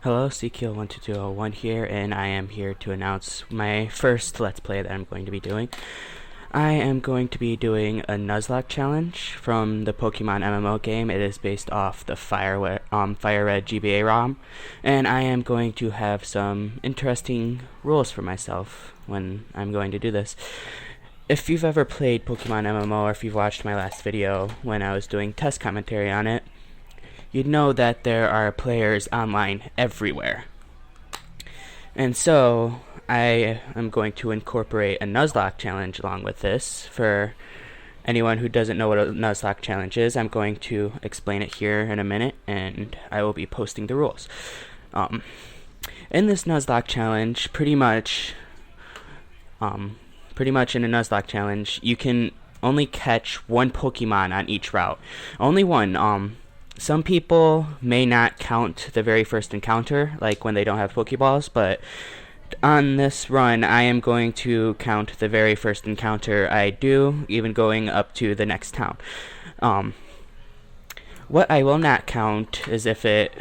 Hello, CKill12201 here, and I am here to announce my first Let's Play that I'm going to be doing. I am going to be doing a Nuzlocke challenge from the Pokemon MMO game. It is based off the Fire Red GBA ROM, and I am going to have some interesting rules for myself when I'm going to do this. If you've ever played Pokemon MMO, or if you've watched my last video when I was doing test commentary on it, you'd know that there are players online everywhere. And so I am going to incorporate a Nuzlocke challenge along with this. For anyone who doesn't know what a Nuzlocke challenge is, I'm going to explain it here in a minute, and I will be posting the rules. In this Nuzlocke challenge, pretty much in a Nuzlocke challenge, you can only catch one Pokemon on each route. Only one. Some people may not count the very first encounter, like when they don't have Pokeballs, but on this run, I am going to count the very first encounter I do, even going up to the next town. What I will not count is if it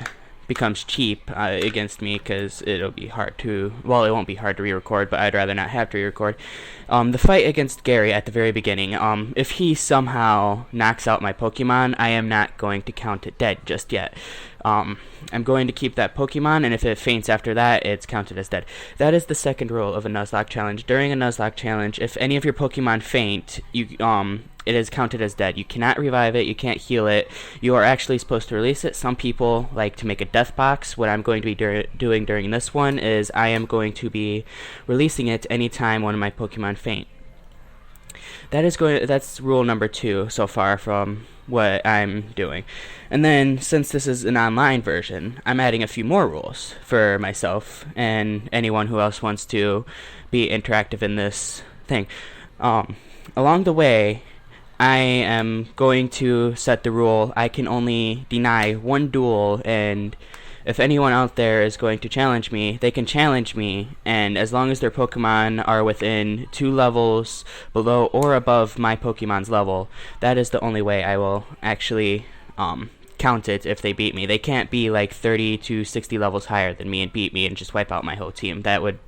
becomes cheap against me, because it'll be hard to, well, it won't be hard to re-record, but I'd rather not have to re-record. The fight against Gary at the very beginning, if he somehow knocks out my Pokemon, I am not going to count it dead just yet. I'm going to keep that Pokemon, and if it faints after that, it's counted as dead. That is the second rule of a Nuzlocke challenge. During a Nuzlocke challenge, if any of your Pokemon faint, it is counted as dead. You cannot revive it, you can't heal it, you are actually supposed to release it. Some people like to make a death box. What I'm going to be doing during this one is I am going to be releasing it anytime one of my Pokemon faint. That's rule number 2 so far from what I'm doing. And then, since this is an online version, I'm adding a few more rules for myself and anyone who else wants to be interactive in this thing. Along the way, I am going to set the rule I can only deny one duel, and if anyone out there is going to challenge me, they can challenge me, and as long as their Pokemon are within 2 levels below or above my Pokemon's level, that is the only way I will actually count it if they beat me. They can't be like 30 to 60 levels higher than me and beat me and just wipe out my whole team. That would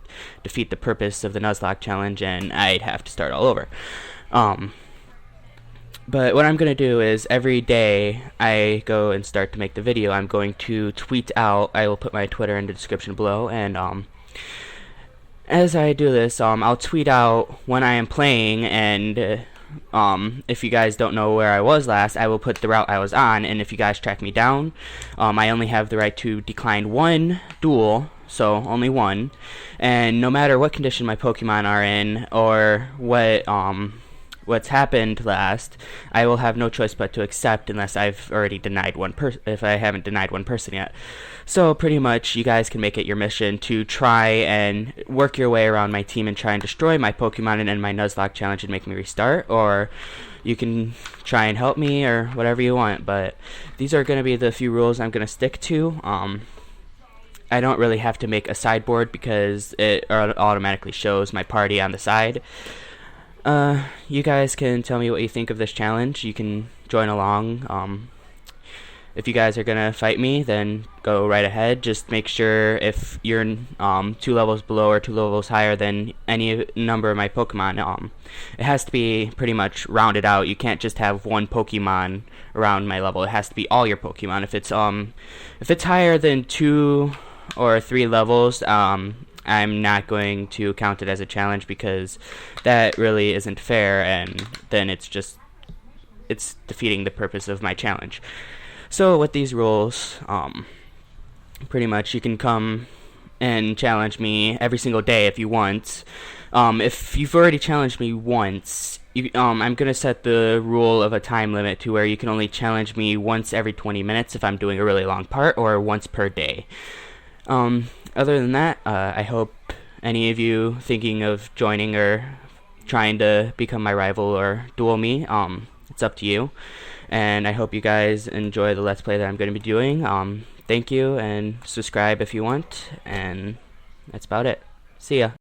defeat the purpose of the Nuzlocke challenge, and I'd have to start all over. But what I'm going to do is every day I go and start to make the video, I'm going to tweet out. I will put my Twitter in the description below, and as I do this, I'll tweet out when I am playing, and if you guys don't know where I was last, I will put the route I was on, and if you guys track me down, I only have the right to decline 1 duel, so only 1, and no matter what condition my Pokemon are in, or what's happened last, I will have no choice but to accept unless I've already denied if I haven't denied one person yet. So pretty much you guys can make it your mission to try and work your way around my team and try and destroy my Pokemon and end my Nuzlocke challenge and make me restart, or you can try and help me, or whatever you want. But these are going to be the few rules I'm going to stick to. I don't really have to make a sideboard because it automatically shows my party on the side. You guys can tell me what you think of this challenge. You can join along. If you guys are gonna fight me, then go right ahead. Just make sure if you're 2 levels below or 2 levels higher than any number of my Pokemon, it has to be pretty much rounded out. You can't just have one Pokemon around my level. It has to be all your Pokemon. If it's higher than 2 or 3 levels, I'm not going to count it as a challenge, because that really isn't fair, and then it's defeating the purpose of my challenge. So with these rules, pretty much you can come and challenge me every single day if you want. If you've already challenged me once, I'm going to set the rule of a time limit to where you can only challenge me once every 20 minutes if I'm doing a really long part, or once per day. Other than that, I hope any of you thinking of joining or trying to become my rival or duel me, it's up to you. And I hope you guys enjoy the Let's Play that I'm going to be doing. Thank you, and subscribe if you want, and that's about it. See ya.